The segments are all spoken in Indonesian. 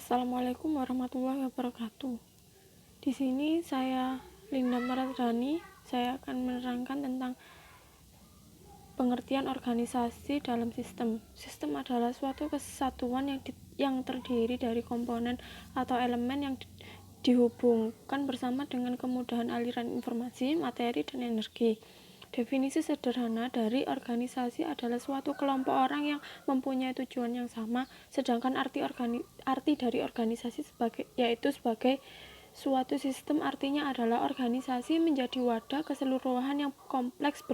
Assalamualaikum warahmatullahi wabarakatuh. Di sini saya Linda Maradani. Saya akan menerangkan tentang pengertian organisasi dalam sistem. Sistem adalah suatu kesatuan yang terdiri dari komponen atau elemen yang dihubungkan bersama dengan kemudahan aliran informasi, materi, dan energi. Definisi sederhana dari organisasi adalah suatu kelompok orang yang mempunyai tujuan yang sama, sedangkan arti dari organisasi yaitu sebagai suatu sistem artinya adalah organisasi menjadi wadah keseluruhan yang kompleks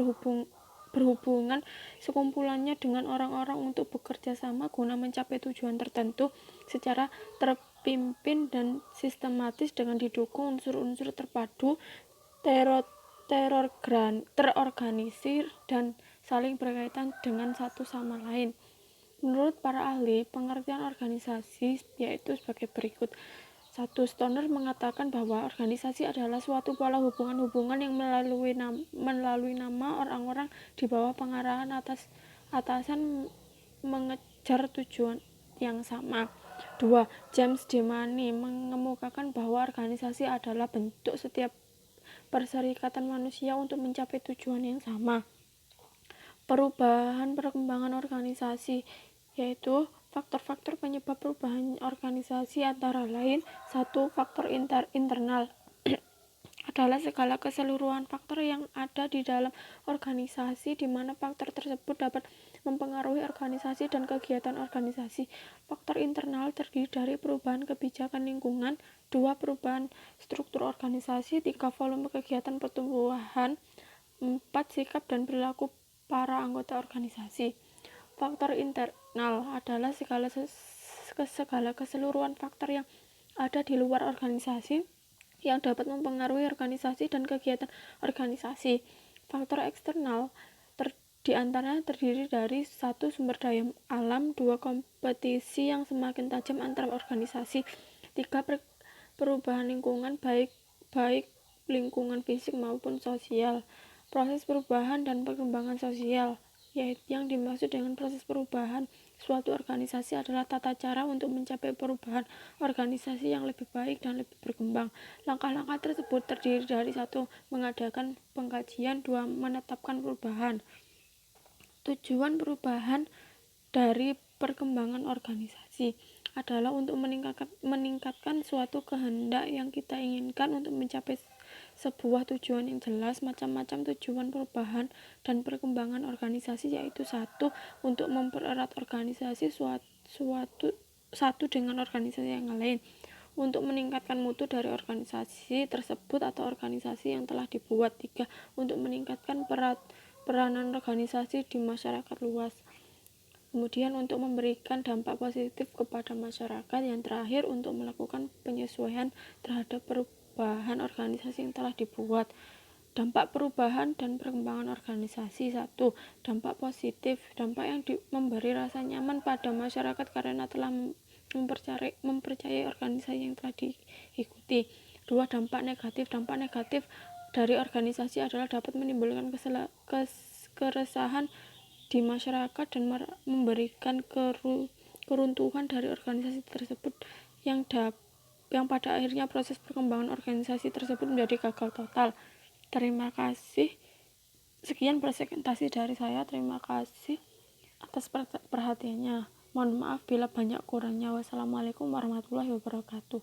berhubungan sekumpulannya dengan orang-orang untuk bekerja sama guna mencapai tujuan tertentu secara terpimpin dan sistematis dengan didukung unsur-unsur terpadu, terorganisir, dan saling berkaitan dengan satu sama lain. Menurut para ahli, pengertian organisasi yaitu sebagai berikut. 1. Stoner mengatakan bahwa organisasi adalah suatu pola hubungan-hubungan yang melalui nama orang-orang di bawah pengarahan atasan mengejar tujuan yang sama. 2. James D. Money mengemukakan bahwa organisasi adalah bentuk setiap perserikatan manusia untuk mencapai tujuan yang sama. Perubahan perkembangan organisasi, yaitu faktor-faktor penyebab perubahan organisasi antara lain. 1. Faktor internal adalah segala keseluruhan faktor yang ada di dalam organisasi di mana faktor tersebut dapat mempengaruhi organisasi dan kegiatan organisasi. Faktor internal terdiri dari perubahan kebijakan lingkungan. 2. Perubahan struktur organisasi. 3. Volume kegiatan pertumbuhan. 4. Sikap dan perilaku para anggota organisasi. Faktor internal adalah segala keseluruhan faktor yang ada di luar organisasi yang dapat mempengaruhi organisasi dan kegiatan organisasi. Faktor eksternal di antaranya terdiri dari 1. Sumber daya alam. 2. Kompetisi yang semakin tajam antar organisasi. 3. Perubahan lingkungan baik lingkungan fisik maupun sosial. Proses perubahan dan perkembangan sosial, yaitu yang dimaksud dengan proses perubahan suatu organisasi adalah tata cara untuk mencapai perubahan organisasi yang lebih baik dan lebih berkembang. Langkah-langkah tersebut terdiri dari 1. Mengadakan pengkajian. 2. Menetapkan perubahan. Tujuan perubahan dari perkembangan organisasi adalah untuk meningkatkan suatu kehendak yang kita inginkan untuk mencapai sebuah tujuan yang jelas. Macam-macam tujuan perubahan dan perkembangan organisasi, yaitu 1. Untuk mempererat organisasi satu dengan organisasi yang lain, untuk meningkatkan mutu dari organisasi tersebut atau organisasi yang telah dibuat. 3. Untuk meningkatkan peranan organisasi di masyarakat luas. Kemudian untuk memberikan dampak positif kepada masyarakat. Yang terakhir untuk melakukan penyesuaian terhadap perubahan organisasi yang telah dibuat. Dampak perubahan dan perkembangan organisasi. 1. Dampak positif. Dampak yang memberi rasa nyaman pada masyarakat karena telah mempercayai organisasi yang telah diikuti. 2. Dampak negatif. Dampak negatif dari organisasi adalah dapat menimbulkan keresahan di masyarakat dan memberikan keruntuhan dari organisasi tersebut yang pada akhirnya proses perkembangan organisasi tersebut menjadi gagal total. Terima kasih. Sekian presentasi dari saya. Terima kasih atas perhatiannya. Mohon maaf bila banyak kurangnya. Wassalamualaikum warahmatullahi wabarakatuh.